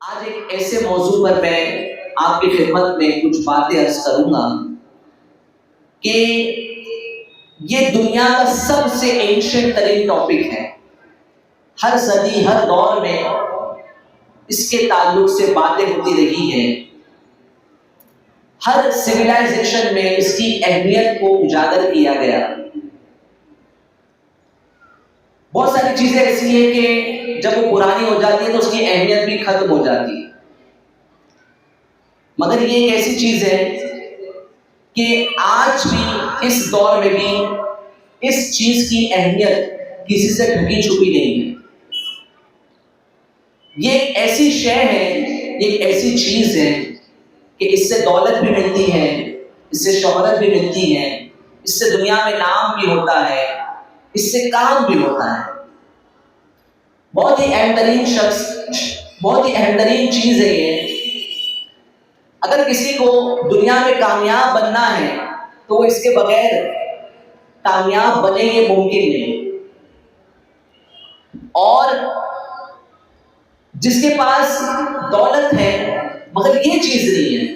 آج ایک ایسے موضوع پر میں آپ کی خدمت میں کچھ باتیں عرض کروں گا کہ یہ دنیا کا سب سے اینشنٹ ترین ٹاپک ہے. ہر صدی ہر دور میں اس کے تعلق سے باتیں ہوتی رہی ہیں. ہر سویلائزیشن میں اس کی اہمیت کو اجاگر کیا گیا. بہت ساری چیزیں ایسی ہیں کہ جب وہ پرانی ہو جاتی ہے تو اس کی اہمیت بھی ختم ہو جاتی ہے. مگر یہ ایک ایسی چیز ہے کہ آج بھی اس دور میں بھی اس چیز کی اہمیت کسی سے ڈھکی چھپی نہیں ہے. یہ ایک ایسی شے ہے, ایک ایسی چیز ہے کہ اس سے دولت بھی ملتی ہے, اس سے شہرت بھی ملتی ہے, اس سے دنیا میں نام بھی ہوتا ہے, اس سے کام بھی ہوتا ہے. بہت ہی اہم ترین شخص, بہت ہی اہم ترین چیز ہے یہ. اگر کسی کو دنیا میں کامیاب بننا ہے تو وہ اس کے بغیر کامیاب بنے یہ ممکن نہیں. اور جس کے پاس دولت ہے مگر یہ چیز نہیں ہے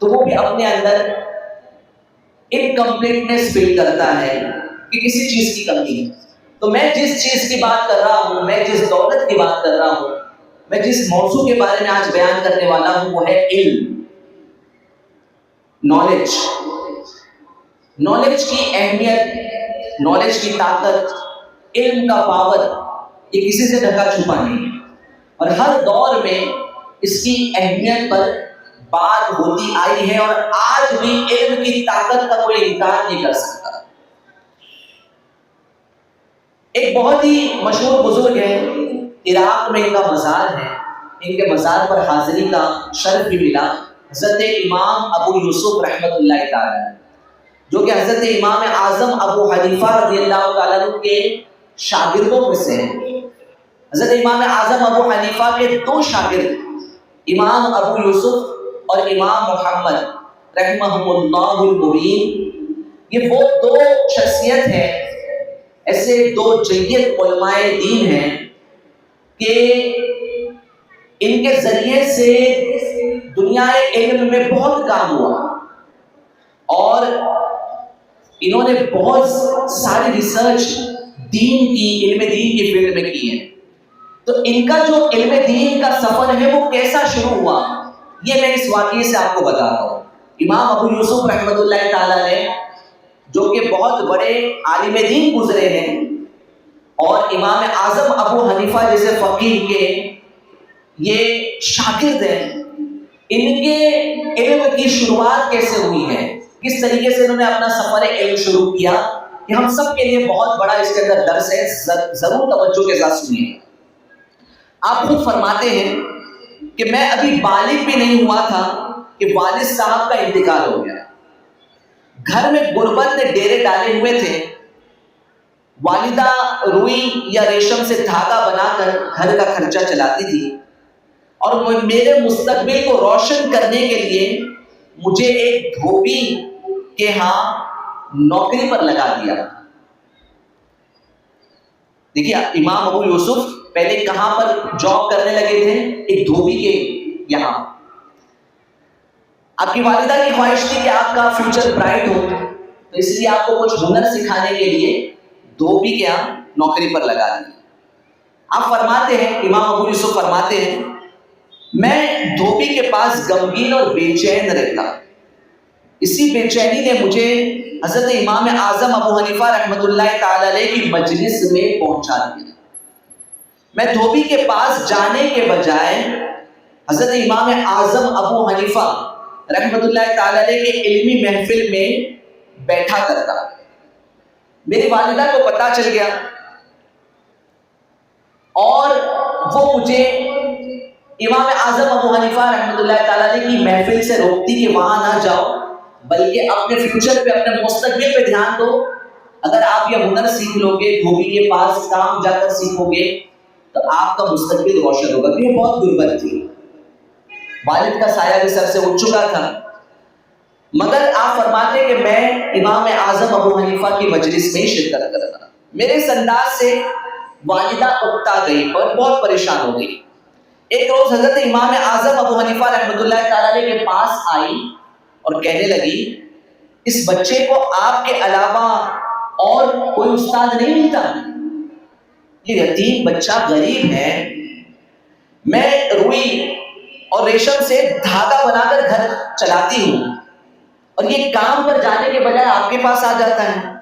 تو وہ بھی اپنے اندر انکمپلیٹنس فیل کرتا ہے کہ کسی چیز کی کمی ہے. تو میں جس چیز کی بات کر رہا ہوں, میں جس دولت کی بات کر رہا ہوں, میں جس موضوع کے بارے میں آج بیان کرنے والا ہوں وہ ہے علم, نالج. نالج کی اہمیت, نالج کی طاقت, علم کا پاور یہ کسی سے ڈھکا چھپا نہیں ہے. اور ہر دور میں اس کی اہمیت پر بات ہوتی آئی ہے اور آج بھی علم کی طاقت کا کوئی انکار نہیں کر سکتا. ایک بہت ہی مشہور بزرگ ہے, عراق میں ان کا مزار ہے. ان کے مزار پر حاضری کا شرف بھی ملا حضرت امام ابو یوسف رحمۃ اللہ تعالی, جو کہ حضرت امام اعظم ابو حنیفہ رضی اللہ تعالیٰ عنہ کے شاگردوں میں سے ہیں. حضرت امام اعظم ابو حنیفہ کے دو شاگرد امام ابو یوسف اور امام محمد رحمہم اللہ المبین, یہ وہ دو شخصیت ہیں, ایسے دو جید علماء دین ہیں کہ ان کے ذریعے سے دنیا علم میں بہت کام ہوا اور انہوں نے بہت ساری ریسرچ دین کی, علم دین کی فیلڈ میں کی ہے. تو ان کا جو علم دین کا سفر ہے وہ کیسا شروع ہوا یہ میں اس واقعے سے آپ کو بتاتا ہوں. امام ابو یوسف رحمۃ اللہ تعالی نے, جو کہ بہت بڑے عالم دین گزرے ہیں, اور امام اعظم ابو حنیفہ جیسے فقیہ کے یہ شاگرد ہیں, ان کے علم کی شروعات کیسے ہوئی ہے, کس طریقے سے انہوں نے اپنا سفر علم شروع کیا, کہ ہم سب کے لیے بہت بڑا اس کے اندر درس ہے. ضرور توجہ کے ساتھ سنیے. آپ خود فرماتے ہیں کہ میں ابھی بالغ بھی نہیں ہوا تھا کہ والد صاحب کا انتقال ہو گیا. گھر میں غربت نے ڈیرے ڈالے ہوئے تھے. والدہ روئی یا ریشم سے دھاگا بنا کر گھر کا خرچہ چلاتی تھی, اور میرے مستقبل کو روشن کرنے کے لیے مجھے ایک دھوبی کے ہاں نوکری پر لگا دیا. دیکھیے امام ابو یوسف پہلے کہاں پر جاب کرنے لگے تھے, ایک دھوبی کے یہاں. آپ کی والدہ کی خواہش تھی کہ آپ کا فیوچر برائٹ ہو, تو اس لیے آپ کو کچھ ہنر سکھانے کے لیے دھوبی کے یہاں نوکری پر لگا دی. آپ فرماتے ہیں, امام ابو یوسف فرماتے ہیں, میں دھوبی کے پاس غمگین اور بے چین رہتا. اسی بے چینی نے مجھے حضرت امام اعظم ابو حنیفہ رحمۃ اللہ تعالی علیہ کی مجلس میں پہنچا دیا. میں دھوبی کے پاس جانے کے بجائے حضرت امام اعظم ابو حنیفہ رحمۃ اللہ تعالی علیہ کے علمی محفل میں بیٹھا کرتا. میری والدہ کو پتہ چل گیا اور وہ مجھے امام اعظم ابو حنیفہ رحمۃ اللہ تعالی علیہ کی محفل سے روکتی کہ وہاں نہ جاؤ, بلکہ اپنے فیوچر پہ, اپنے مستقبل پہ دھیان دو. اگر آپ یہ ہنر سیکھ لو گے, دھوبی کے پاس کام جا کر سیکھو گے, تو آپ کا مستقبل روشن ہوگا. یہ بہت غربت تھی, والد کا سایہ بھی سر سے اٹھ چکا تھا. مگر آپ فرماتے کہ میں امام اعظم ابو حنیفہ کی مجلس میں شرکت کرتا. میرے اس انداز سے والدہ اکتا گئی اور بہت پریشان ہو گئی. ایک روز حضرت امام اعظم ابو حنیفہ رحمۃ اللہ تعالیٰ علیہ کے پاس آئی اور کہنے لگی اس بچے کو آپ کے علاوہ اور کوئی استاد نہیں ملتا؟ یہ یتیم بچہ غریب ہے، میں روئی اور ریشم سے دھاگا بنا کر گھر چلاتی ہوں اور یہ کام پر جانے کے بجائے آپ کے پاس آ جاتا ہے۔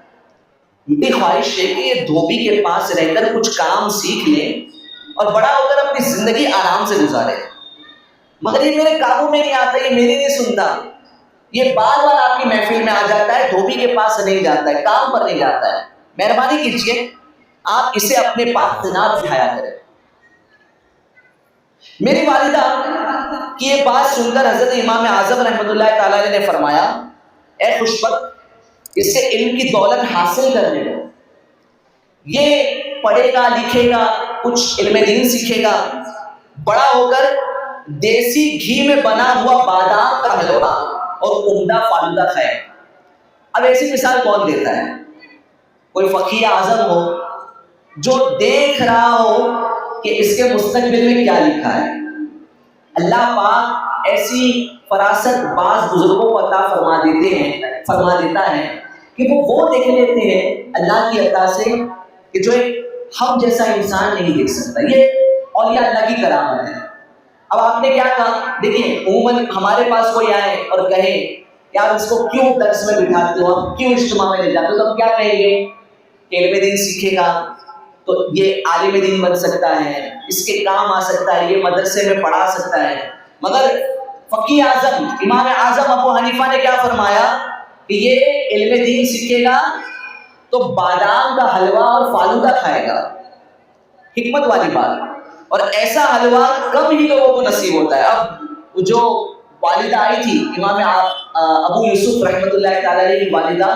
میری خواہش ہے کہ یہ دھوبی کے پاس رہ کر کچھ کام سیکھ لے اور بڑا ہو کر اپنی زندگی آرام سے گزارے، مگر یہ میرے قابو میں نہیں آتا، یہ میری نہیں سنتا، یہ بار بار آپ کی محفل میں آ جاتا ہے، دھوبی کے پاس نہیں جاتا ہے، کام پر نہیں جاتا ہے، مہربانی کیجیے آپ اسے اپنے پاس نہ بٹھایا کریں۔ میری والدہ کی یہ بات سن کر حضرت امام اعظم رحمۃ اللہ تعالیٰ نے فرمایا اے خوشبخت، اس سے علم کی دولت حاصل کرنے دو، یہ پڑھے گا لکھے گا، کچھ علم دین سیکھے گا، بڑا ہو کر دیسی گھی میں بنا ہوا بادام کا حلوہ اور عمدہ فالودہ کھائے۔ اب ایسی مثال کون دیتا ہے؟ کوئی فقیہ اعظم ہو جو دیکھ رہا ہو کہ اس کے مستقبل میں کیا لکھا ہے۔ اللہ پاک ایسی فراست بعض بزرگوں کو عطا فرما دیتا ہے کہ وہ دیکھ لیتے ہیں اللہ کی عطا سے کہ جو ایک ہم جیسا انسان نہیں دیکھ سکتا۔ یہ اولیاء اللہ کی کرامت ہے۔ اب آپ نے کیا کہا؟ دیکھیں عموماً ہمارے پاس کوئی آئے اور کہے کہ آپ اس کو کیوں درس میں بٹھاتے ہو، آپ کیوں اجتماع میں لے جاتے ہو، تو ہم کیا کہیں گے کہ علم دین سیکھے گا تو یہ عالم دین بن سکتا ہے، اس کے کام آ سکتا ہے، یہ مدرسے میں پڑھا سکتا ہے۔ مگر فقیہ اعظم امام اعظم ابو حنیفہ نے کیا فرمایا کہ یہ علم دین سیکھے گا تو بادام کا حلوہ اور فالودہ کھائے گا۔ حکمت والی بات، اور ایسا حلوہ کم ہی لوگوں کو نصیب ہوتا ہے۔ اب جو والدہ آئی تھی امام ابو یوسف رحمۃ اللہ تعالیٰ علیہ کی والدہ،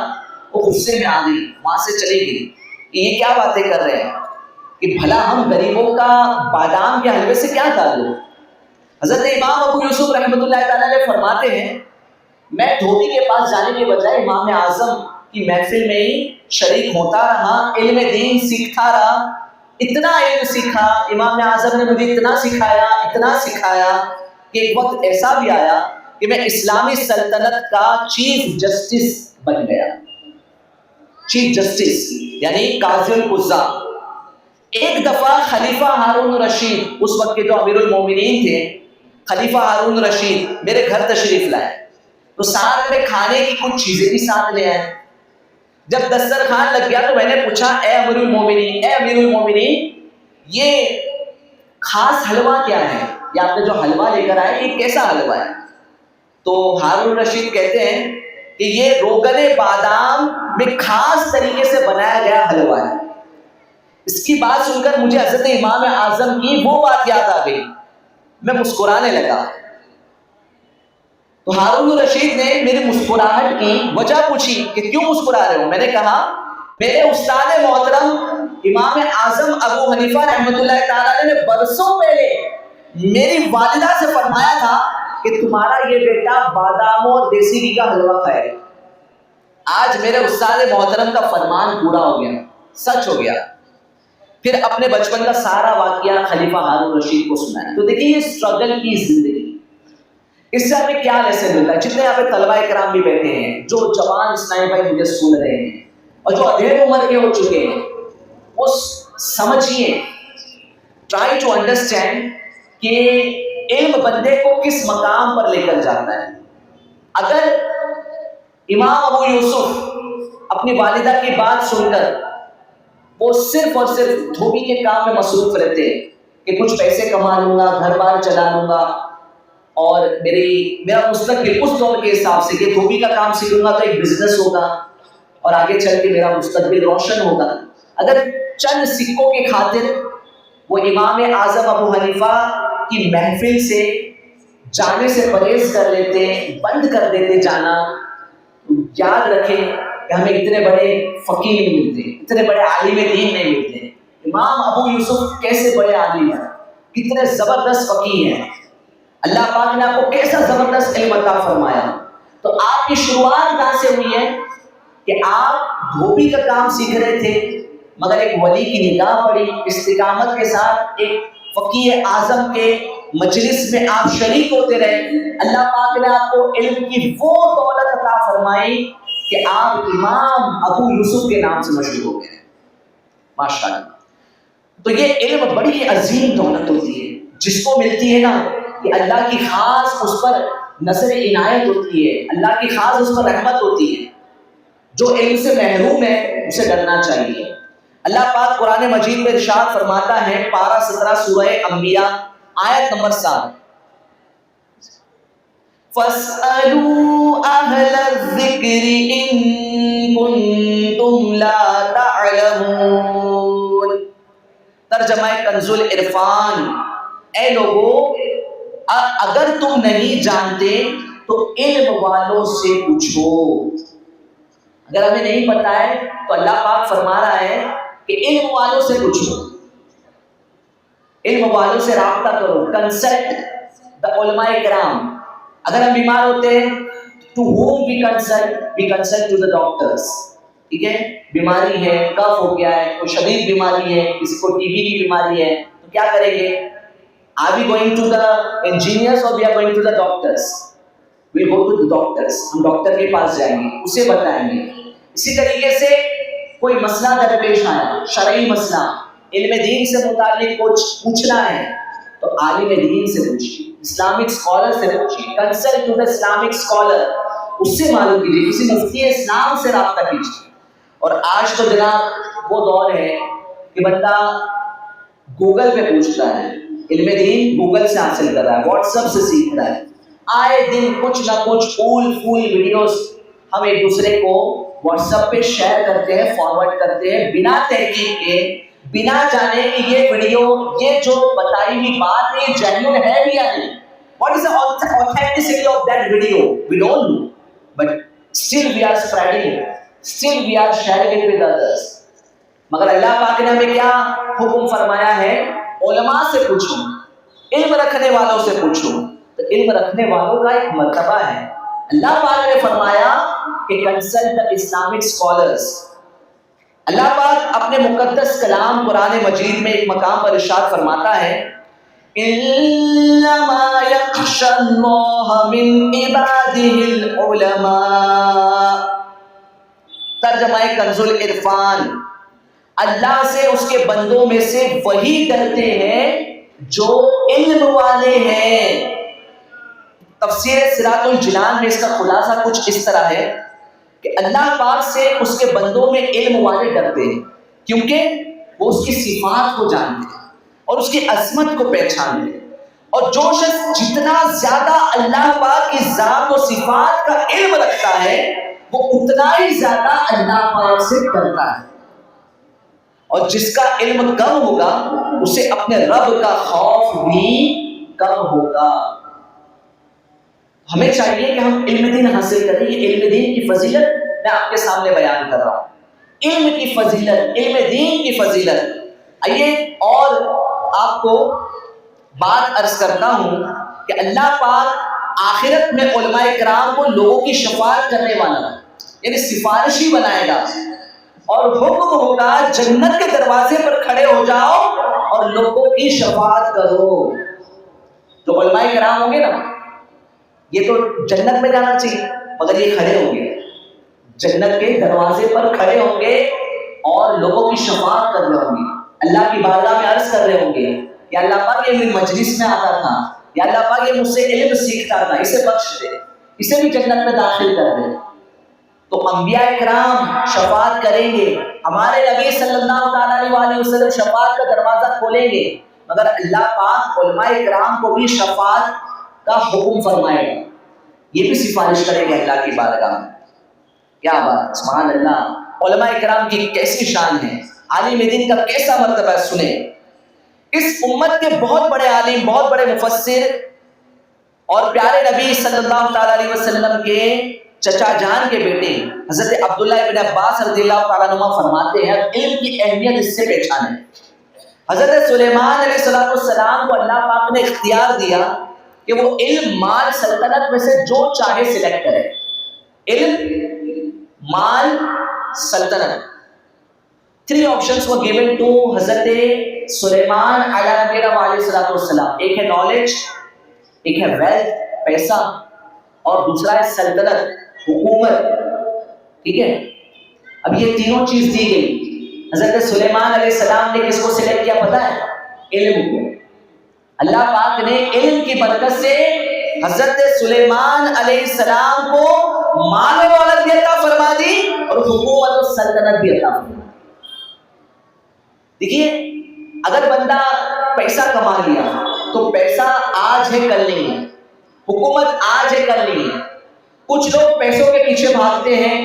وہ غصے میں آ گئی، وہاں سے چلی گئی کہ یہ کیا باتیں کر رہے ہیں کہ بھلا ہم غریبوں کا بادام کے حلوے سے کیا تعلق؟ حضرت امام ابو یوسف رحمۃ اللہ تعالیٰ علیہ فرماتے ہیں میں دھوبی کے پاس جانے کے بجائے امام اعظم کی محفل میں ہی شریک ہوتا رہا، علم دین سیکھتا رہا، اتنا علم سیکھا، امام اعظم نے مجھے اتنا سکھایا کہ ایک وقت ایسا بھی آیا کہ میں اسلامی سلطنت کا چیف جسٹس بن گیا۔ چیف جسٹس یعنی قاضی القضاء۔ ایک دفعہ خلیفہ ہارون رشید، اس وقت کے جو امیر المومنین تھے، خلیفہ ہارون رشید میرے گھر تشریف لائے تو ساتھ میں کھانے کی کچھ چیزیں بھی ساتھ لے آئے۔ جب دسترخوان لگ گیا تو میں نے پوچھا اے امیر المومنین یہ خاص حلوہ کیا ہے؟ یہ آپ نے جو حلوہ لے کر آئے یہ کیسا حلوہ ہے؟ تو ہارون رشید کہتے ہیں کہ یہ روغن بادام میں خاص طریقے سے بنایا گیا حلوہ ہے۔ اس کی بات سن کر مجھے حضرت امام اعظم کی وہ بات یاد آ گئی، میں مسکرانے لگا۔ تو ہارون رشید نے میری مسکراہٹ کی وجہ پوچھی کہ کیوں مسکرا رہے ہو؟ میں نے کہا میرے استاد محترم امام اعظم ابو حنیفہ رحمۃ اللہ تعالیٰ نے برسوں پہلے میری والدہ سے فرمایا تھا کہ تمہارا یہ بیٹا باداموں اور دیسی گھی کا حلوہ کھائے۔ آج میرے استاد محترم کا فرمان پورا ہو گیا، سچ ہو گیا۔ پھر اپنے بچپن کا سارا واقعہ خلیفہ ہارون رشید کو سنایا۔ تو دیکھیے یہ اسٹرگل کی زندگی، اس سے ہمیں کیا لیسن ملتا ہے؟ جتنے یہاں پہ طلبہ کرام بھی بیٹھے ہیں، جو جوان اسلامی بھائی مجھے سن رہے ہیں اور جو ادھیڑ عمر کے ہو چکے ہیں، وہ سمجھیے، ٹرائی ٹو انڈرسٹینڈ کہ علم بندے کو کس مقام پر لے کر جاتا ہے۔ اگر امام ابو یوسف اپنی والدہ کی بات سن کر وہ صرف اور صرف دھوبی کے کام میں مصروف رہتے کہ کچھ پیسے کما لوں گا، گھر بار چلا لوں گا اور میرا مستقبل اس دور کے حساب سے کہ دھوبی کا کام سیکھوں گا تو ایک بزنس ہوگا اور آگے چل کے میرا مستقبل روشن ہوگا، اگر چند سکوں کی خاطر وہ امام اعظم ابو حنیفہ کی محفل سے جانے سے پرہیز کر لیتے، بند کر دیتے جانا، یاد رکھیں کہ ہمیں اتنے بڑے فقیر نہیں ملتے، اتنے بڑے عالم دین نہیں ملتے۔ امام ابو یوسف کیسے بڑے عالم ہیں، کتنے زبردست فقیر ہیں، اللہ پاک نے آپ کو کیسا زبردست علم عطا فرمایا۔ تو آپ کی شروعات کہاں سے ہوئی ہے کہ آپ دھوبی کا کام سیکھ رہے تھے، مگر ایک ولی کی نگاہ پڑی، استقامت کے ساتھ ایک فقیر اعظم کے مجلس میں آپ شریک ہوتے رہے، اللہ پاک نے آپ کو علم کی وہ دولت عطا فرمائی کہ آپ امام ابو یوسف کے نام سے مشہور ہو گئے، ماشاءاللہ۔ تو یہ علم بڑی عظیم دولت ہوتی ہے، جس کو ملتی ہے نا، کہ اللہ کی خاص اس پر نظر عنایت ہوتی ہے، اللہ کی خاص اس پر رحمت ہوتی ہے۔ جو علم سے محروم ہے اسے ڈرنا چاہیے۔ اللہ پاک قرآن مجید میں ارشاد فرماتا ہے، پارہ 17 سورہ انبیاء آیت نمبر 7، فَاسْأَلُوا أَهْلَ الذِّكْرِ إِن كُنتُمْ لَا تَعْلَمُونَ۔ ترجمہ کنز العرفان، اے لوگو اگر تم نہیں جانتے تو علم والوں سے پوچھو۔ اگر ہمیں نہیں پتا ہے تو اللہ پاک فرما رہا ہے کہ علم والوں سے پوچھو، علم والوں سے رابطہ کرو، کنسلٹ دا علماء کرام۔ اگر ہم بیمار ہوتے ہیں to whom we consult to the doctors، ٹھیک ہے، بیماری ہے، کف ہو گیا ہے، کوئی شدید بیماری ہے، کسی کو ٹی بی کی بیماری ہے، تو کیا کریں گے؟ Are we going to the engineers or we are going to the doctors؟ We go to the doctors، ہم ڈاکٹر کے پاس جائیں گے، اسے بتائیں گے۔ اسی طریقے سے کوئی مسئلہ درپیش آیا، شرعی مسئلہ، علم دین سے متعلق کچھ پوچھنا ہے تو عالم دین سے پوچھیے، اسلامک اسکالر سے پوچھیے، consult to the Islamic scholar, اس سے معلوم کیجیے، کسی مفتی اسلام سے رابطہ کیجیے۔ اور آج تو جناب وہ دور ہے کہ بندہ گوگل پہ پوچھتا ہے، علم دین گوگل سے حاصل کر رہا ہے، واٹس ایپ سے سیکھ رہا ہے، آئے دن کچھ نہ کچھ پھول ویڈیوز ہم ایک دوسرے کو واٹس ایپ پہ شیئر کرتے ہیں، فارورڈ کرتے ہیں، بنا تحقیق کے، بنا جانے کہ یہ ویڈیو، یہ جو بتائی ہوئی بات ہے یہ جینوئن ہے بھی یا نہیں۔ What is the authenticity of that video? We don't know, but still we are spreading it, still we are sharing it with others۔ مگر اللہ پاک نے ہمیں کیا حکم فرمایا ہے؟ علماء سے پوچھو، علم رکھنے والوں سے پوچھو۔ تو علم رکھنے والوں کا ایک مرتبہ ہے، اللہ پاک نے فرمایا کہ کنسلٹ the Islamic scholars۔ اللہ پاک اپنے مقدس کلام قرآن مجید میں ایک مقام پر ارشاد فرماتا ہے، انما یخشی اللہ من عباده العلماء۔ ترجمہ کنز العرفان، اللہ سے اس کے بندوں میں سے وہی ڈرتے ہیں جو علم والے ہیں۔ تفسیر صراط الجنان میں اس کا خلاصہ کچھ اس طرح ہے کہ اللہ پاک سے اس کے بندوں میں علم والے ڈرتے ہیں، کیونکہ وہ اس کی صفات کو جانتے ہیں اور اس کی عظمت کو پہچانتے ہیں، اور جو شخص جتنا زیادہ اللہ پاک کی ذات و صفات کا علم رکھتا ہے وہ اتنا ہی زیادہ اللہ پاک سے ڈرتا ہے، اور جس کا علم کم ہوگا اسے اپنے رب کا خوف بھی کم ہوگا۔ ہمیں چاہیے کہ ہم علم دین حاصل کریں۔ یہ علم دین کی فضیلت میں آپ کے سامنے بیان کر رہا ہوں، علم کی فضیلت، علم دین کی فضیلت۔ آئیے اور آپ کو بات عرض کرتا ہوں کہ اللہ پاک آخرت میں علماء کرام کو لوگوں کی شفاعت کرنے والا، یعنی سفارشی بنائے گا، اور حکم ہوگا جنت کے دروازے پر کھڑے ہو جاؤ اور لوگوں کی شفاعت کرو۔ جو علماء کرام ہوں گے نا، یہ تو جنت میں جانا چاہیے، مگر یہ کھڑے ہوں گے جنت کے دروازے پر، کھڑے ہوں گے اور لوگوں کی شفاعت کر رہے ہوں گے، اللہ کی بارگاہ میں عرض کر رہے ہوں گے، یا اللہ پاک یہ میری مجلس میں آتا تھا، یا اللہ پاک یہ مجھ سے علم سیکھتا تھا، اسے بخش دے، اسے بھی جنت میں داخل کر دے۔ تو انبیاء کرام شفاعت کریں گے، ہمارے نبی صلی اللہ تعالیٰ علیہ وسلم شفاعت کا دروازہ کھولیں گے، مگر اللہ پاک علماء کرام کو بھی شفاعت کا حکم فرمائے گا، یہ بھی سفارش کریں گے اللہ کی بارگاہ میں۔ کیا بات، سبحان اللہ، علماء کرام کی کیسی شان ہے، عالم دین کا کیسا مرتبہ ہے۔ سنیں، اس امت کے بہت بڑے عالم، بہت بڑے مفسر اور پیارے نبی صلی اللہ تعالیٰ علیہ وسلم کے چچا جان کے بیٹے حضرت عبداللہ ابن عباس رضی اللہ تعالیٰ عنہ فرماتے ہیں، علم کی اہمیت اس سے پہچانے۔ حضرت سلیمان علیہ السلام کو اللہ پاک نے اختیار دیا کہ وہ علم، مال، سلطنت میں سے جو چاہے سلیکٹ کرے، علم، مال، سلطنت۔ Three options were given to حضرت سلیمان علیہ السلام. ایک ہے نالج، ایک ہے ویلتھ پیسہ، اور دوسرا ہے سلطنت حکومت. ٹھیک ہے، اب یہ تینوں چیز دی گئی. حضرت سلیمان علیہ السلام نے کس کو سلیکٹ کیا پتہ ہے؟ علم کو. اللہ پاک نے علم کی برکت سے حضرت سلیمان علیہ السلام کو مال و دولت بھی عطا فرما دی اور حکومت و سلطنت بھی عطا فرما دی. دیکھیے، اگر بندہ پیسہ کما لیا تو پیسہ آج ہے کل نہیں ہے، حکومت آج ہے کل نہیں ہے. کچھ لوگ پیسوں کے پیچھے بھاگتے ہیں،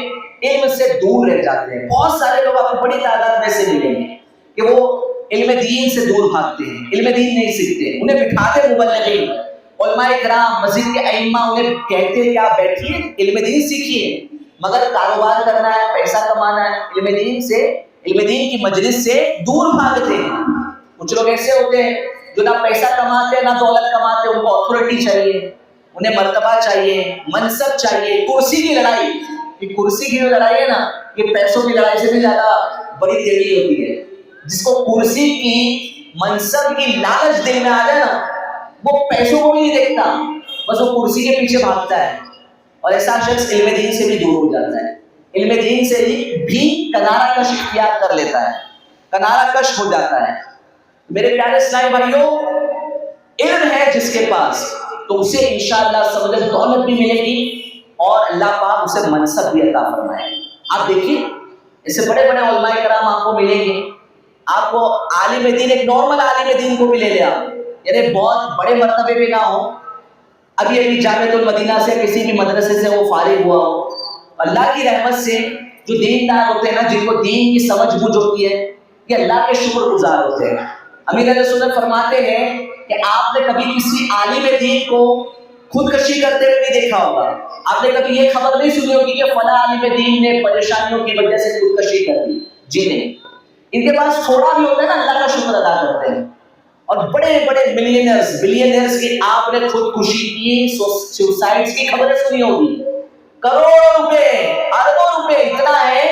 علم سے دور رہ جاتے ہیں. بہت سارے لوگ آپ کو بڑی تعداد میں سے ملیں گے کہ وہ علم دین سے دور بھاگتے ہیں، علم دین نہیں سیکھتے. انہیں بٹھاتے مبلغین، علماء کرام، مسجد کے ائمہ انہیں کہتے ہیں کہ آپ بیٹھیے علم دین سیکھیے، مگر کاروبار کرنا ہے، پیسہ کمانا ہے، علم دین کی مجلس سے دور بھاگتے ہیں. کچھ لوگ ایسے ہوتے ہیں جو نہ پیسہ کماتے نہ دولت کماتے، ان کو اتھارٹی چاہیے، انہیں مرتبہ چاہیے، منصب چاہیے، کرسی کی لڑائی. یہ کرسی کی جو لڑائی ہے نا، یہ پیسوں کی لڑائی سے بھی زیادہ بڑی تیڑی ہوتی ہے. جس کو کرسی کی، منصب کی لالچ دل میں آ جائے نا، وہ پیسوں کو بھی نہیں دیکھتا، بس وہ کرسی کے پیچھے بھاگتا ہے. اور ایسا شخص علم دین سے بھی دور ہو جاتا ہے، علم دین سے بھی کنارہ کش اختیار کر لیتا ہے، کنارہ کش ہو جاتا ہے. میرے پیارے اسلامی بھائیوں، علم ہے جس کے پاس تو اسے انشاءاللہ سمجھ دولت بھی ملے گی اور اللہ پاک اسے منصب بھی عطا فرمائے. آپ دیکھیے، ایسے بڑے بڑے علماء کرام آپ کو ملیں گے. آپ کو عالم دین، ایک نارمل عالم دین کو بھی لے لے آپ، یعنی بہت بڑے مرتبے بھی نہ ہو، ابھی جامعۃ المدینہ سے کسی بھی مدرسے سے وہ فارغ ہوا ہو، اللہ کی رحمت سے جو دیندار ہوتے ہیں نا، جن کو دین کی سمجھ بوجھ ہوتی ہے، یہ اللہ کے شکر گزار ہوتے ہیں. امیر علیہ سنت فرماتے ہیں کہ آپ نے کبھی کسی عالم دین کو خودکشی کرتے ہوئے نہیں دیکھا ہوگا. آپ نے کبھی یہ خبر نہیں سنی ہوگی کہ فلاں عالم دین نے پریشانیوں کی وجہ سے خودکشی کر دی. جی نہیں، ان کے پاس تھوڑا بھی ہوتا ہے نا، اللہ کا شکر ادا کرتے ہیں. اور بڑے بڑے بلینئرز کی آپ نے خودکشی کی، سوسائڈز کی خبریں سنی ہوگی. کروڑوں روپے، اربوں روپے، اتنا ہے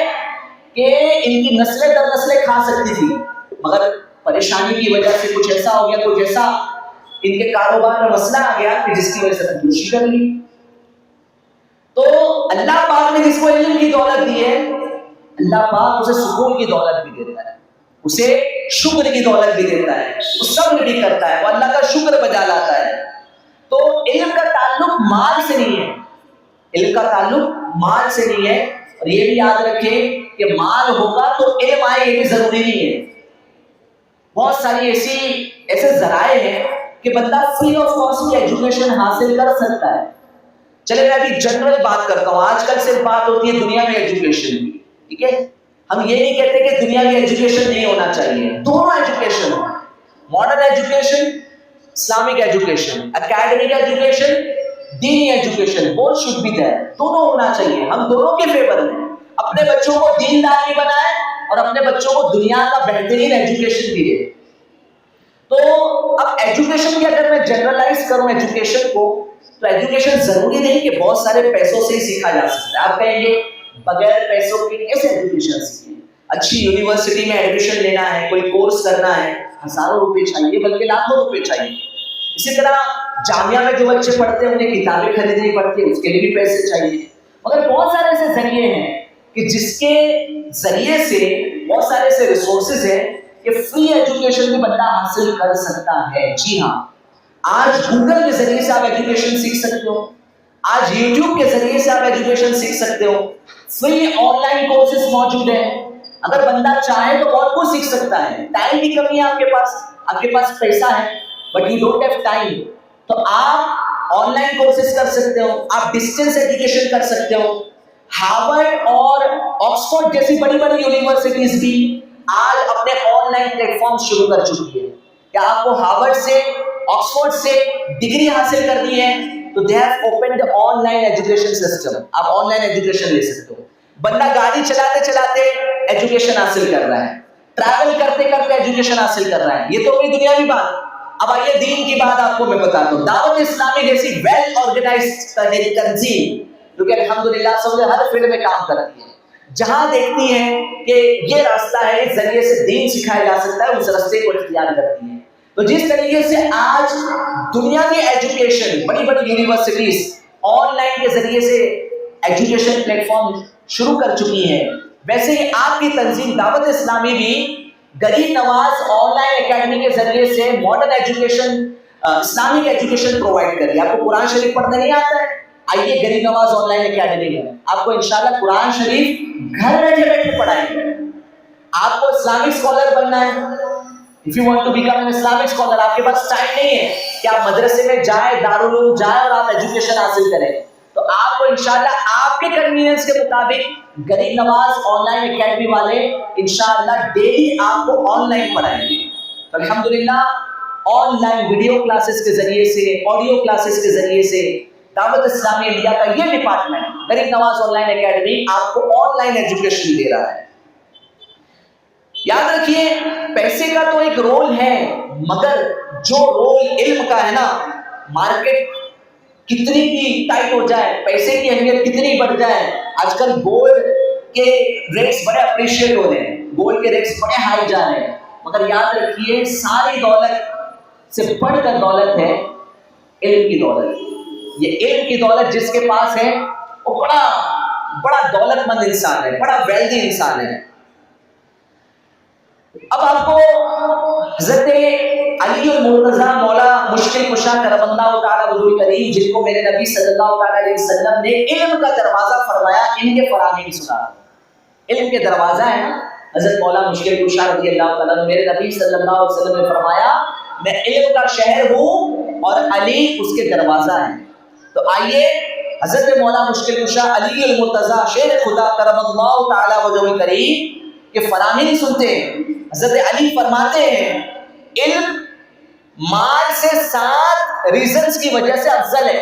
کہ ان کی نسلیں در نسلیں کھا سکتی تھی، مگر پریشانی کی وجہ سے کچھ ایسا ہو گیا، کچھ ایسا ان کے کاروبار میں مسئلہ آ گیا کہ جس کی وجہ سے خودکشی کر لی. تو اللہ پاک نے جس کو علم کی دولت دی ہے، اللہ پاک اسے سکون کی دولت بھی دیتا ہے، اسے شکر کی دولت بھی دیتا ہے، وہ صبر بھی کرتا ہے، وہ اللہ کا شکر بجا لاتا ہے. تو علم کا تعلق مال سے نہیں ہے، علم کا تعلق مال سے نہیں ہے. اور یہ بھی یاد رکھیں کہ مال ہوگا تو علم آئے، یہ بھی ضروری نہیں ہے. بہت ساری ایسے ذرائع ہیں کہ بندہ فری آف کاسٹ کی ایجوکیشن حاصل کر سکتا ہے. چلے میں ابھی جنرل بات کرتا ہوں، آج کل صرف بات ہوتی ہے دنیا میں ایجوکیشن کی. ٹھیک ہے، ہم یہ نہیں کہتے کہ دنیاوی ایجوکیشن نہیں ہونا چاہیے، دونوں education, modern education, Islamic education, academic education, دینی education, both should be there, دونوں ہونا چاہیے. ہم دونوں کے فیور میں اپنے بچوں کو دیندار بھی بنائیں اور اپنے بچوں کو دنیا کا بہترین ایجوکیشن بھی دیں. تو اب ایجوکیشن کی اگر میں جنرلائز کروں ایجوکیشن کو، تو ایجوکیشن ضروری نہیں کہ بہت سارے پیسوں سے ہی سیکھا جا سکتا ہے. آپ کہیں گے بغیر پیسوں کے کیسے ایجوکیشن سیکھیں؟ اچھی یونیورسٹی میں ایڈمیشن لینا ہے، کوئی کورس کرنا ہے، ہزاروں روپے چاہیے، بلکہ لاکھوں روپے چاہیے. اسی طرح جامعہ میں جو بچے پڑھتے ہیں انہیں کتابیں خریدنی پڑتی ہیں، اس کے لیے بھی پیسے چاہیے. مگر بہت سارے ایسے ذریعے ہیں کہ جس کے ذریعے سے، بہت سارے ایسے ریسورسز ہیں کہ فری ایجوکیشن بھی بندہ حاصل کر سکتا ہے. جی ہاں، آج گوگل کے ذریعے سے آپ ایجوکیشن سیکھ سکتے ہو، آج یوٹیوب کے ذریعے سے آپ ایجوکیشن سیکھ سکتے ہو. فری آن لائن کورسز موجود ہیں، اگر بندہ چاہے تو بہت کچھ سیکھ سکتا ہے. ٹائم کی کمی ہے آپ کے پاس پیسہ ہے but you don't have time, تو آپ آن لائن کورسز کر سکتے ہو، آپ ڈسٹینس ایجوکیشن کر سکتے ہو. ہارورڈ اور آکسفورڈ جیسی بڑی بڑی یونیورسٹیز بھی آج اپنے آن لائن پلیٹ فارم شروع کر چکی ہے. کیا آپ کو ہارورڈ سے، آکسفورڈ سے ڈگری حاصل کرنی ہے تو they have opened on line education system, آپ آن لائن ایجوکیشن لے سکتے ہو. بندہ گاڑی چلاتے چلاتے ایجوکیشن حاصل کر رہا ہے، ٹریول کرتے کرتے ایجوکیشن حاصل کر رہا ہے. یہ تو کوئی دنیاوی بات. اب آئیے دین کی بات آپ کو میں بتاتا ہوں. دعوت اسلامی جیسی ویل آرگنائزڈ تنظیم جو کہ الحمدللہ سب ہر فیلڈ میں کام کرتی ہے، جہاں دیکھتی ہیں کہ یہ راستہ ہے، اس ذریعے سے دین سکھایا جا سکتا ہے، اس راستے کو اختیار کرتی ہیں۔ تو جس طریقے سے آج دنیا کی ایجوکیشن، بڑی بڑی یونیورسٹیز آن لائن کے ذریعے سے ایجوکیشن پلیٹ فارم شروع کر چکی ہیں، ویسے ہی آپ کی تنظیم دعوت اسلامی بھی غریب نواز آن لائن اکیڈمی کے ذریعے سے modern education, Islamic education provide کر رہی ہے۔ آپ کو قرآن شریف پڑھنے نہیں آتا ہے؟ آئیے غریب نواز آن لائن اکیڈمی میں آپ کو انشاءاللہ قرآن شریف گھر بیٹھے بیٹھے پڑھائیں گے۔ آپ کو اسلامک اسکالر بننا ہے، if you want to become an Islamic scholar، آپ کے پاس ٹائم نہیں ہے کہ آپ مدرسے میں جائیں، دارالعلوم جائیں اور آپ ایجوکیشن حاصل کریں، تو آپ کو انشاءاللہ آپ کے کنوینئنس کے مطابق غریب نواز آن لائن اکیڈمی والے انشاءاللہ ڈیلی آپ کو آن لائن پڑھائیں گے۔ تو الحمدللہ آن لائن ویڈیو کلاسز کے ذریعے سے، آڈیو کلاسز کے ذریعے سے دعوت اسلامی انڈیا کا یہ ڈپارٹمنٹ غریب نواز آن لائن اکیڈمی آپ کو آن لائن ایجوکیشن دے رہا ہے۔ یاد رکھیے پیسے کا تو ایک رول ہے، مگر جو رول علم کا ہے نا، مارکیٹ کتنی بھی ٹائٹ ہو جائے، پیسے کی اہمیت کتنی بڑھ جائے، آج کل گولڈ کے ریٹس بڑے اپریشیٹ ہو رہے ہیں، گولڈ کے ریٹس بڑے ہائی جا رہے ہیں، مگر یاد رکھیے ساری دولت سے بڑھ کر دولت ہے علم کی دولت۔ یہ علم کی دولت جس کے پاس ہے وہ بڑا دولت مند انسان ہے، بڑا ویلدی انسان ہے۔ اب آپ کو حضرت علی المرتضیٰ مولا مشکل کشا کرم اللہ تعالیٰ وجہ کریم، جن کو میرے نبی صلی اللہ علیہ وسلم نے علم کا دروازہ فرمایا، ان کے فراہمی سنا۔ علم کے دروازہ ہے نا، حضرت مولا مشکل کشا رضی اللہ تعالیٰ نے، میرے نبی صلی اللہ علیہ وسلم نے فرمایا میں علم کا شہر ہوں اور علی اس کے دروازہ ہیں۔ تو آئیے حضرت مولا مشکل کشا علی المرتضیٰ شیر خدا کرم اللہ تعالیٰ وجہ کریم کہ فراہمی سنتے ہیں۔ حضرت علی فرماتے ہیں علم مال سے 7 ریزنز کی وجہ سے افضل ہے۔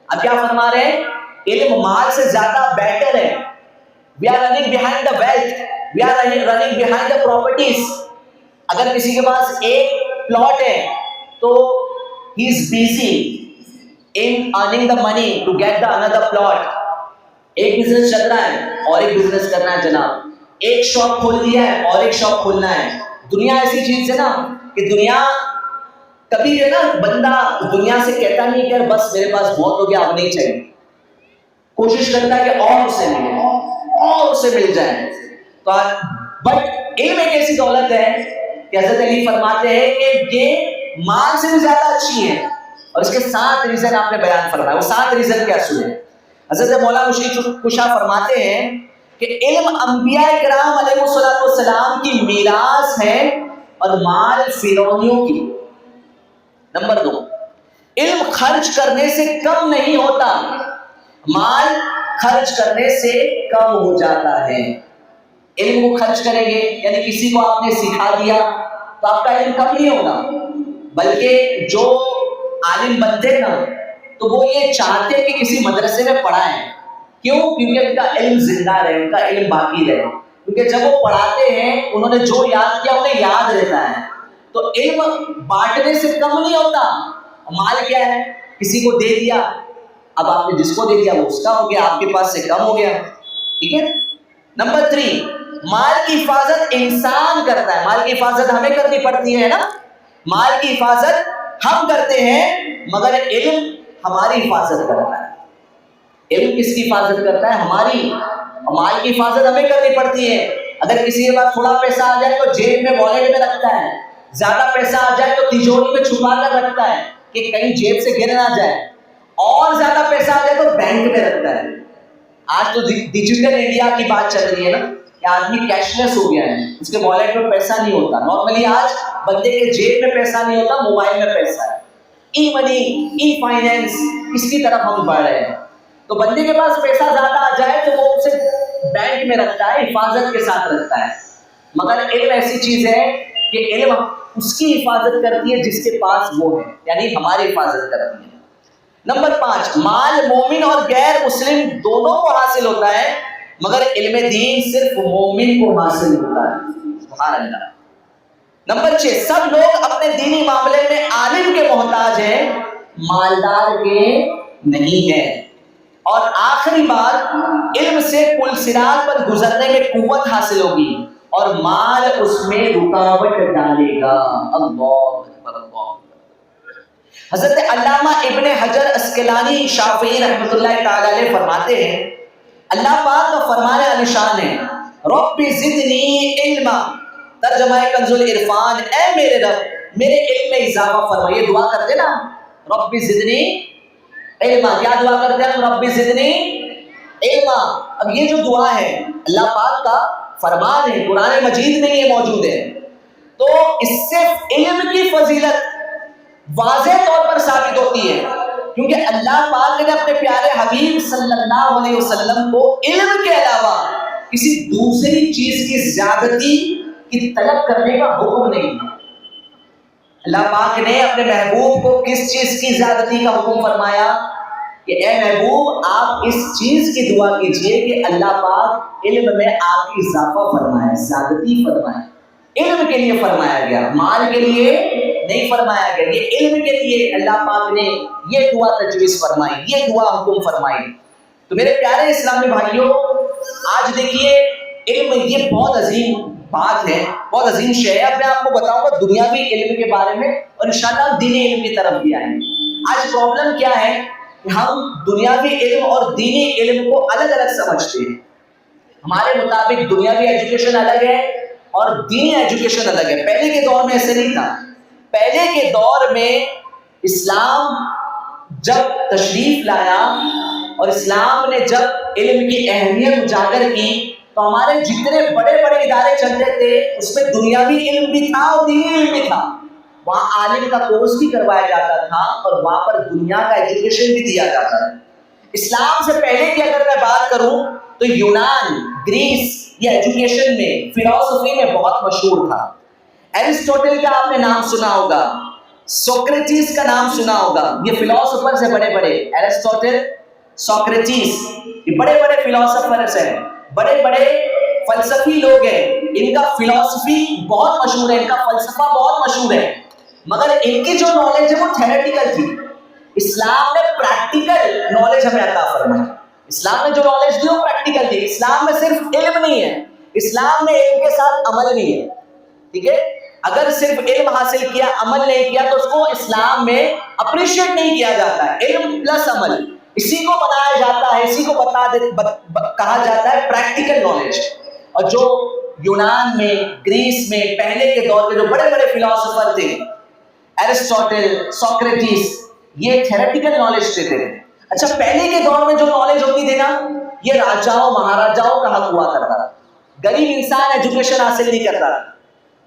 اب کیا فرما رہے ہیں؟ علم مال سے زیادہ بیٹر ہے۔ We are running behind the wealth, we are running behind the properties۔ اگر کسی کے پاس ایک پلاٹ ہے تو he is busy in earning the money to get the another plot۔ ایک بزنس چل رہا ہے اور ایک بزنس کرنا ہے جناب، ایک شاپ کھول دیا ہے اور ایک شاپ کھولنا ہے۔ دنیا ایسی چیز ہے نا کہ دنیا کبھی ہے نا، بندہ دنیا سے کہتا نہیں کہ بس میرے پاس بہت ہو گیا اب نہیں چاہیے، کوشش کرتا ہے کہ اور اسے ملے اور اسے مل جائے۔ تو بٹ علم ایک ایسی دولت ہے کہ حضرت علی فرماتے ہیں کہ یہ مال سے بھی زیادہ اچھی ہے، اور اس کے 7 ریزن آپ نے بیان فرمایا۔ وہ 7 ریزن کیا سنے؟ حضرت مولا مشکل کشا فرماتے ہیں کہ علم انبیاء کرام علیہ السلام کی میراث ہے اور مال فرعونیوں کی۔ نمبر 2، علم خرچ کرنے سے کم نہیں ہوتا، مال خرچ کرنے سے کم ہو جاتا ہے۔ علم کو خرچ کریں گے یعنی کسی کو آپ نے سکھا دیا تو آپ کا علم کم نہیں ہوگا، بلکہ جو عالم بنتے نا تو وہ یہ چاہتے کہ کسی مدرسے میں پڑھائیں۔ کیوں؟ کیونکہ ان کا علم زندہ رہے، ان کا علم باقی رہے، کیونکہ جب وہ پڑھاتے ہیں انہوں نے جو یاد کیا انہیں یاد رہتا ہے۔ تو علم بانٹنے سے کم نہیں ہوتا۔ مال کیا ہے؟ کسی کو دے دیا، اب آپ نے جس کو دے دیا وہ اس کا ہو گیا، آپ کے پاس سے کم ہو گیا، ٹھیک ہے۔ نمبر 3، مال کی حفاظت انسان کرتا ہے۔ مال کی حفاظت ہمیں کرنی پڑتی ہے نا، مال کی حفاظت ہم کرتے ہیں مگر علم ہماری حفاظت کرتا ہے۔ علم کس کی حفاظت کرتا ہے؟ ہماری۔ مال کی حفاظت ہمیں کرنی پڑتی ہے۔ اگر کسی کے پاس تھوڑا پیسہ آ جائے تو جیب میں والیٹ میں رکھتا ہے، زیادہ پیسہ آ جائے تو تجوری میں چھپا کر رکھتا ہے کہ کہیں جیب سے گر نہ جائے، اور زیادہ پیسہ آ جائے تو بینک میں رکھتا ہے۔ آج تو ڈیجیٹل انڈیا کی بات چل رہی ہے نا کہ آدمی کیش لیس ہو گیا ہے، اس کے والیٹ میں پیسہ نہیں ہوتا۔ نارملی آج بندے کے جیب میں پیسہ نہیں ہوتا، موبائل میں پیسہ ہے۔ ای منی، ای فائنینس، اس کی طرف ہم بڑھ رہے ہیں۔ تو بندے کے پاس پیسہ زیادہ آ جائے تو وہ اسے بینک میں رکھتا ہے، حفاظت کے ساتھ رکھتا ہے۔ مگر علم ایسی چیز ہے کہ علم اس کی حفاظت کرتی ہے جس کے پاس وہ ہے، یعنی ہماری حفاظت کرتی ہے۔ نمبر 5، مال مومن اور غیر مسلم دونوں کو حاصل ہوتا ہے مگر علم دین صرف مومن کو حاصل ہوتا ہے۔ سبحان اللہ۔ نمبر 6، سب لوگ اپنے دینی معاملے میں عالم کے محتاج ہیں، مالدار کے نہیں ہیں۔ اور آخری بات، علم سے پل صراط پر گزرنے میں قوت حاصل ہوگی اور مال اس میں رکاوٹ ڈالے گا۔ اللہ اکبر، اللہ۔ حضرت علامہ ابن حجر اسقلانی شافعی رحمۃ اللہ تعالی علیہ فرماتے ہیں، اللہ پاک کا فرمان عالی شان ہے، رب زدنی علما، ترجمہ کنز العرفان، اے میرے رب میرے علم میں اضافہ فرما۔ یہ دعا کرتے نا، رب زدنی علما، کیا دعا کرتے ہیں ہم؟ رب زدنی علما۔ اب یہ جو دعا ہے اللہ پاک کا فرمان ہے، قرآن مجید میں یہ موجود ہے، تو اس سے علم کی فضیلت واضح طور پر ثابت ہوتی ہے، کیونکہ اللہ پاک نے اپنے پیارے حبیب صلی اللہ علیہ وسلم کو علم کے علاوہ کسی دوسری چیز کی زیادتی کی طلب کرنے کا حکم نہیں دیا۔ اللہ پاک نے اپنے محبوب کو کس چیز کی زیادتی کا حکم فرمایا کہ اے محبوب آپ اس چیز کی دعا کیجئے کہ اللہ پاک علم میں آپ کی اضافہ فرمائے، زیادتی فرمائے۔ علم کے لیے فرمایا گیا، مال کے لیے نہیں فرمایا گیا، یہ علم کے لیے اللہ پاک نے یہ دعا تجویز فرمائی، یہ دعا حکم فرمائی۔ تو میرے پیارے اسلامی بھائیوں، آج دیکھیے علم یہ بہت عظیم بات ہے، بہت عظیم شے ہے۔ اب میں آپ کو بتاؤں گا دنیاوی علم کے بارے میں اور انشاءاللہ دینی علم کی طرف بھی آئیں گے۔ آج پرابلم کیا ہے کہ ہم دنیاوی علم اور دینی علم کو الگ الگ سمجھتے ہیں۔ ہمارے مطابق دنیاوی ایجوکیشن الگ ہے اور دینی ایجوکیشن الگ ہے۔ پہلے کے دور میں ایسے نہیں تھا۔ پہلے کے دور میں اسلام جب تشریف لایا اور اسلام نے جب علم کی اہمیت اجاگر کی تو ہمارے جتنے بڑے بڑے ادارے چلتے تھے اس میں دنیاوی علم بھی تھا اور دینی علم بھی تھا۔ وہاں عالم کا کورس بھی کروایا جاتا تھا اور وہاں پر دنیا کا ایجوکیشن بھی دیا جاتا تھا۔ اسلام سے پہلے کی اگر میں بات کروں تو یونان، گریس یہ ایجوکیشن میں، فلسفی میں بہت مشہور تھا۔ ایرسٹوٹل کا آپ نے نام سنا ہوگا، سوکریٹس کا نام سنا ہوگا، یہ فلسفر سے بڑے بڑے، ایرسٹوٹل، سوکریٹس، یہ بڑے بڑے فلسفرز ہیں، بڑے بڑے فلسفی لوگ ہیں۔ ان کا فلسفی بہت مشہور ہے، ان کا فلسفہ بہت مشہور ہے، مگر ان کی جو نالج ہے وہ تھیوریٹیکل تھی۔ اسلام نے پریکٹیکل نالج ہمیں عطا فرمائی۔ اسلام نے جو نالج دی وہ پریکٹیکل تھی۔ اسلام میں صرف علم نہیں ہے، اسلام میں علم کے ساتھ عمل نہیں ہے، ٹھیک ہے؟ اگر صرف علم حاصل کیا عمل نہیں کیا تو اس کو اسلام میں اپریشیٹ نہیں کیا جاتا ہے۔ علم پلس عمل، اسی کو بنایا جاتا ہے، اسی کو کہا جاتا ہے پریکٹیکل نالج۔ اور جو یونان میں، گریس میں پہلے کے دور کے جو بڑے بڑے فلسفر تھے، ایرسٹوٹل، سوکریٹس، یہ تھیوریٹیکل نالج دیتے تھے۔ اچھا، پہلے کے دور میں جو نالج ہوتی تھی نا، یہ راجاؤں مہاراجاؤں کا حق ہوا کرتا تھا۔ غریب انسان ایجوکیشن حاصل نہیں کرتا تھا،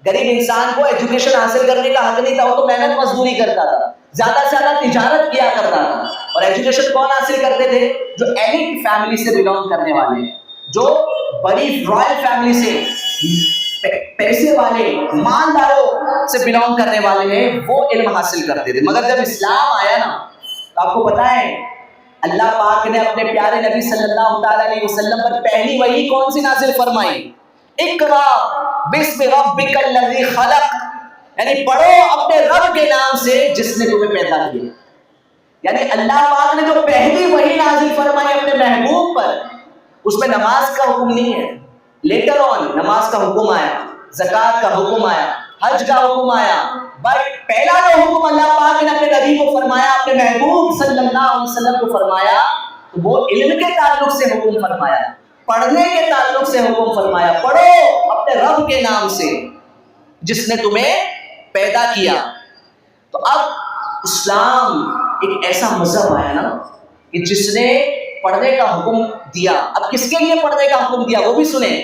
غریب انسان کو ایجوکیشن حاصل کرنے کا حق نہیں تھا، وہ تو محنت مزدوری کرتا تھا، زیادہ سے زیادہ تجارت کیا کرتا تھا۔ اور ایجوکیشن کون حاصل کرتے تھے؟ جو ایلیٹ فیملی سے بلونگ کرنے والے ہیں، جو بڑی رائل فیملی سے، پیسے والے مالداروں سے بلونگ کرنے والے ہیں، وہ علم حاصل کرتے تھے۔ مگر جب اسلام آیا نا تو آپ کو پتا ہے اللہ پاک نے اپنے پیارے نبی صلی اللہ تعالی علیہ وسلم پر پہلی وحی کون سی نازل فرمائی؟ اقرا بسم ربک الذی خلق، یعنی پڑھو اپنے رب کے نام سے جس نے تمہیں پیدا کیا۔ یعنی اللہ پاک نے جو پہلی وحی نازل فرمائی اپنے محبوب پر، اس میں نماز کا حکم نہیں ہے، لیٹر آن نماز کا حکم آیا، زکوٰۃ کا حکم آیا، حج کا حکم آیا، بٹ پہلا جو حکم اللہ پاک نے اپنے نبی کو فرمایا، اپنے محبوب صلی اللہ علیہ وسلم کو فرمایا، تو وہ علم کے تعلق سے حکم فرمایا، پڑھنے کے تعلق سے حکم فرمایا، پڑھو اپنے رب کے نام سے جس نے تمہیں پیدا کیا۔ تو اب اسلام ایک ایسا مذہب آیا نا کہ جس نے پڑھنے کا حکم دیا۔ اب کس کے لیے پڑھنے کا حکم دیا وہ بھی سنیں۔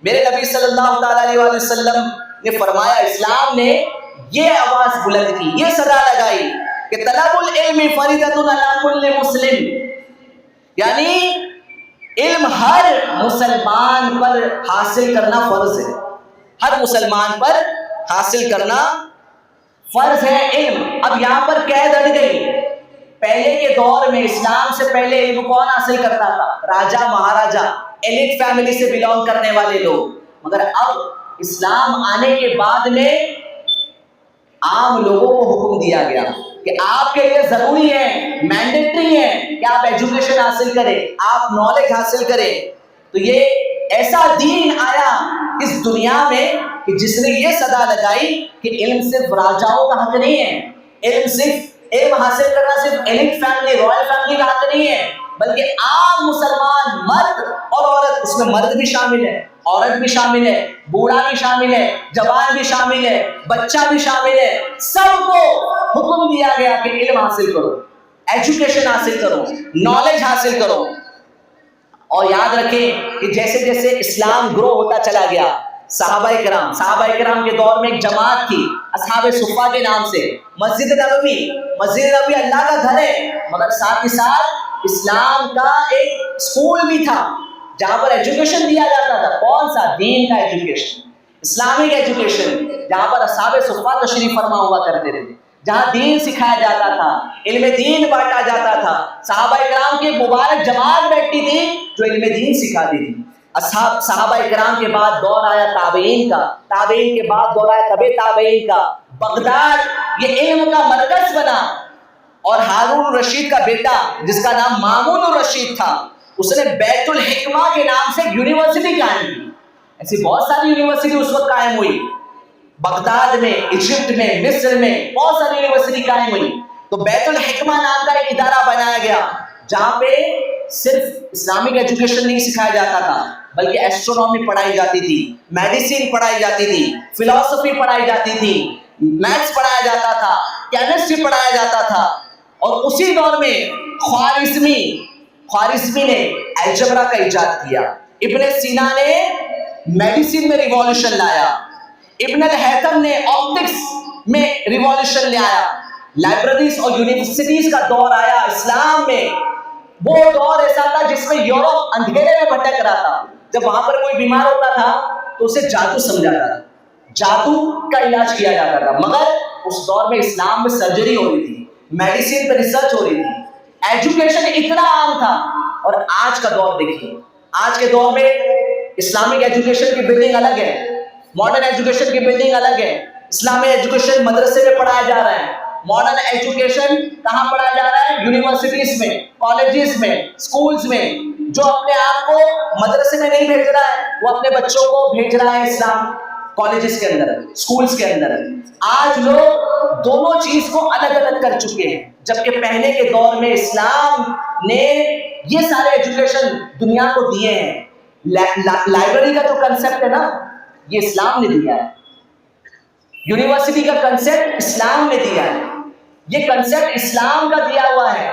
میرے نبی صلی اللہ تعالی علیہ وسلم نے فرمایا، اسلام نے یہ آواز بلند کی، یہ صدا لگائی کہ طلب العلم فریضۃ علی کل مسلم، یعنی علم ہر مسلمان پر حاصل کرنا فرض ہے، ہر مسلمان پر حاصل کرنا فرض ہے علم۔ اب یہاں پر قید اڑ گئی۔ پہلے کے دور میں اسلام سے پہلے علم کون حاصل کرتا تھا؟ راجا مہاراجا، ایلیٹ فیملی سے بلونگ کرنے والے لوگ۔ مگر اب اسلام آنے کے بعد میں عام لوگوں کو حکم دیا گیا کہ آپ کے لیے ضروری ہے، مینڈیٹری ہے کہ آپ ایجوکیشن حاصل کریں, آپ نالج حاصل کریں. تو یہ ایسا دین آیا اس دنیا میں کہ جس نے یہ صدا لگائی کہ علم صرف راجاؤں کا حق نہیں ہے, علم حاصل کرنا صرف ایلٹ فیملی, رائل فیملی کا حق نہیں ہے, بلکہ عام مسلمان مرد اور عورت, اس میں مرد بھی شامل ہے, عورت بھی شامل ہے, بوڑھا بھی شامل ہے, جوان بھی شامل ہے, بچہ بھی شامل ہے, سب کو حکم دیا گیا کہ علم حاصل کرو, ایجوکیشن حاصل کرو, نالج حاصل کرو. اور یاد رکھیں کہ جیسے جیسے اسلام گرو ہوتا چلا گیا, صحابہ کرام کے دور میں ایک جماعت تھی اصحاب صفہ کے نام سے. مسجد نبوی اللہ کا گھر ہے, مگر ساتھ ہی ساتھ اسلام کا ایک اسکول بھی تھا جہاں پر ایجوکیشن دیا جاتا تھا. کون سا؟ دین کا ایجوکیشن, اسلامک ایجوکیشن, جہاں پر اصحاب صفہ تشریف فرما ہوا کرتے تھے, جہاں دین سکھایا جاتا تھا, علم دین بانٹا جاتا تھا. صحابہ کرام کی مبارک جماعت بیٹھتی تھی جو علم دین سکھاتی تھی. صحابہ کرام کے بعد دور آیا تابعین کا, تابعین کے بعد دور آیا تبع تابعین کا. بغداد یہ علم کا مرکز بنا, اور ہارون الرشید کا بیٹا جس کا نام مامون الرشید تھا, اس نے بیت الحکمہ کے نام سے یونیورسٹی قائم کی. ایسی بہت ساری یونیورسٹی اس وقت قائم ہوئی, بغداد میں, ایجپٹ میں, مصر میں بہت ساری یونیورسٹی قائم ہوئی. تو بیت الحکمہ نام کا ایک ادارہ بنایا گیا جہاں پہ صرف اسلامک ایجوکیشن نہیں سکھایا جاتا تھا, بلکہ ایسٹرونومی پڑھائی جاتی تھی, میڈیسن پڑھائی جاتی تھی, فلسفی پڑھائی جاتی تھی, میتھس پڑھایا جاتا تھا, کیمسٹری پڑھایا جاتا تھا. اور اسی دور میں خوارزمی نے الجبرا کا ایجاد کیا, ابن سینا نے میڈیسن میں ریوالوشن لایا, ابن الہیثم نے آپٹکس میں ریوالوشن لے آیا. لائبریریز اور یونیورسٹیز کا دور آیا اسلام میں. وہ دور ایسا تھا جس میں یورپ اندھیرے میں بھٹک رہا تھا. جب وہاں پر کوئی بیمار ہوتا تھا تو اسے جادو سمجھا جاتا تھا, جادو کا علاج کیا جاتا تھا. مگر اس دور میں اسلام میں سرجری ہو رہی تھی, میڈیسن پہ ریسرچ ہو رہی تھی, ایجوکیشن اتنا عام تھا. اور آج کا دور دیکھیے, آج کے دور میں اسلامک ایجوکیشن کی بلڈنگ الگ ہے, ماڈرن ایجوکیشن کی بلڈنگ الگ ہے. اسلامی ایجوکیشن مدرسے میں پڑھایا جا رہا ہے, ماڈرن ایجوکیشن کہاں پڑھایا جا رہا ہے؟ یونیورسٹیز میں, کالجز میں, اسکولز میں. جو اپنے آپ کو مدرسے میں نہیں بھیج رہا ہے وہ اپنے بچوں کو بھیج رہا ہے اسلام کالجز کے اندر, اسکولز کے اندر. آج لوگ دونوں چیز کو الگ الگ کر چکے ہیں, جبکہ پہلے کے دور میں اسلام نے یہ سارے ایجوکیشن دنیا کو دیے ہیں. لائبریری کا جو کنسپٹ ہے نا, یہ اسلام نے دیا ہے. یونیورسٹی کا کنسپٹ اسلام نے دیا ہے, یہ کنسپٹ اسلام کا دیا ہوا ہے.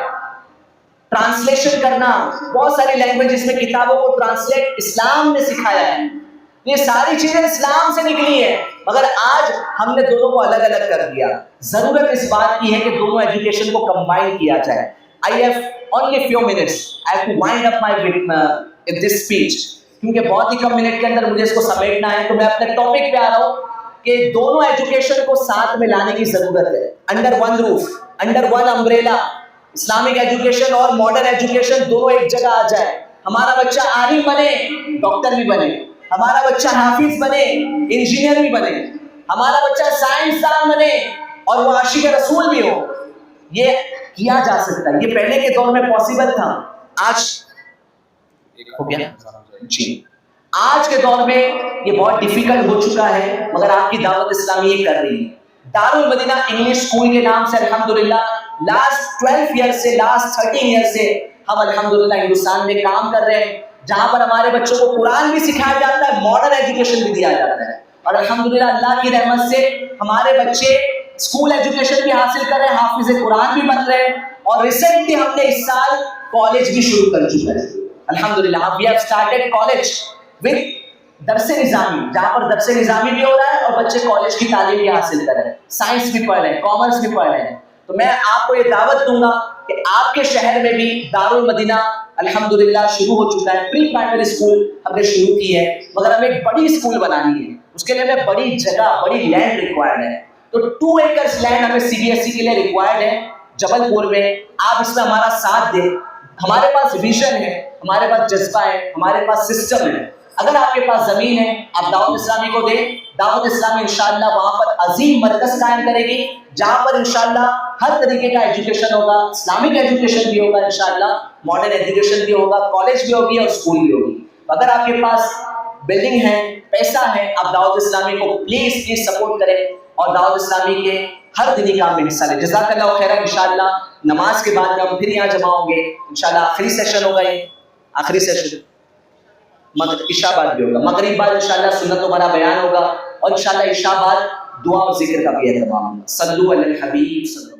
ٹرانسلیشن کرنا, بہت ساری لینگویجز میں کتابوں کو ٹرانسلیٹ اسلام نے سکھایا ہے. یہ ساری چیزیں اسلام سے نکلی ہیں, مگر آج ہم نے دونوں کو الگ الگ کر دیا. ضرورت اس بات کی ہے کہ دونوں ایجوکیشن کو کمبائن کیا جائے. I have only few minutes. I have to wind up my this speech. کیونکہ بہت ہی کم منٹ کے اندر مجھے اس کو سمیٹنا ہے, تو میں اپنے ٹاپک پہ آ رہا ہوں کہ دونوں ایجوکیشن کو ساتھ میں لانے کی ضرورت ہے. Under one roof, under one umbrella, Islamic education اور ماڈرن ایجوکیشن دونوں ایک جگہ آ جائے. ہمارا بچہ عالم بنے, ڈاکٹر بھی بنے, ہمارا بچہ حافظ بنے, انجینئر بھی بنے, ہمارا بچہ سائنسدان بنے اور وہ عاشق رسول بھی ہو. یہ کیا جا سکتا ہے, یہ پہلے کے دور میں پاسبل تھا. آج ہو گیا جی, آج کے دور میں یہ بہت ڈیفیکلٹ ہو چکا ہے, مگر آپ کی دعوت اسلامی یہ کر رہی ہے. دارالمدینہ انگلش اسکول کے نام سے الحمدللہ لاسٹ 12 ایئر سے, لاسٹ 13 ایئر سے ہم الحمدللہ ہندوستان میں کام کر رہے ہیں, جہاں پر ہمارے بچوں کو قرآن بھی سکھایا جاتا ہے, ماڈرن ایجوکیشن بھی دیا جاتا ہے. اور الحمدللہ اللہ کی رحمت سے ہمارے بچے اسکول ایجوکیشن بھی حاصل کر رہے ہیں, حافظ قرآن بھی بن رہے ہیں, اور ریسنٹلی ہم نے اس سال کالج بھی شروع کر چکا ہے الحمدللہ. we have started college with درس نظامی, جہاں پر درس نظامی بھی ہو رہا ہے اور بچے کالج کی تعلیم بھی حاصل کر رہے ہیں, سائنس بھی پڑھ رہے ہیں, کامرس بھی پڑھ رہے ہیں. تو میں آپ کو یہ دعوت دوں گا کہ آپ کے شہر میں بھی دارالمدینہ الحمدللہ شروع ہو چکا ہے. پری پرائمری اسکول ہم نے شروع کی ہے, مگر ہمیں ایک بڑی اسکول بنانی ہے, اس کے لیے ہمیں بڑی جگہ, بڑی لینڈ ریکوائرڈ ہے. تو 2 ایکرز لینڈ ہمیں CBSE کے لیے ریکوائرڈ ہے جبل پور میں. آپ اس میں ہمارا ساتھ دیں. ہمارے پاس ویژن ہے, ہمارے پاس جذبہ ہے, ہمارے پاس سسٹم ہے. اگر آپ کے پاس زمین ہے آپ دعوت اسلامی کو دیں. دعوت اسلامی انشاءاللہ وہاں پر عظیم مرکز قائم کرے گی جہاں پر انشاءاللہ ہر طریقے کا ایجوکیشن ہوگا. اسلامک ایجوکیشن بھی ہوگا انشاءاللہ, ماڈرن ایجوکیشن بھی ہوگا, کالج بھی ہوگی اور اسکول بھی ہوگی. اگر آپ کے پاس بلڈنگ ہے, پیسہ ہے, آپ دعوت اسلامی کو پلیز سپورٹ کریں اور دعوت اسلامی کے ہر دینی کام میں حصہ لیں. جزاک اللہ خیر. انشاءاللہ نماز کے بعد ہم پھر یہاں جمع ہوں گے انشاءاللہ. آخری سیشن ہوگا, یہ آخری سیشن, عشاء بعد بھی ہوگا. مغرب بعد انشاءاللہ سنت و بڑا بیان ہوگا اور انشاءاللہ عشاء بعد دعا اور ذکر کا بھی اہتمام ہوگا. صلو علی الحبیب صلی اللہ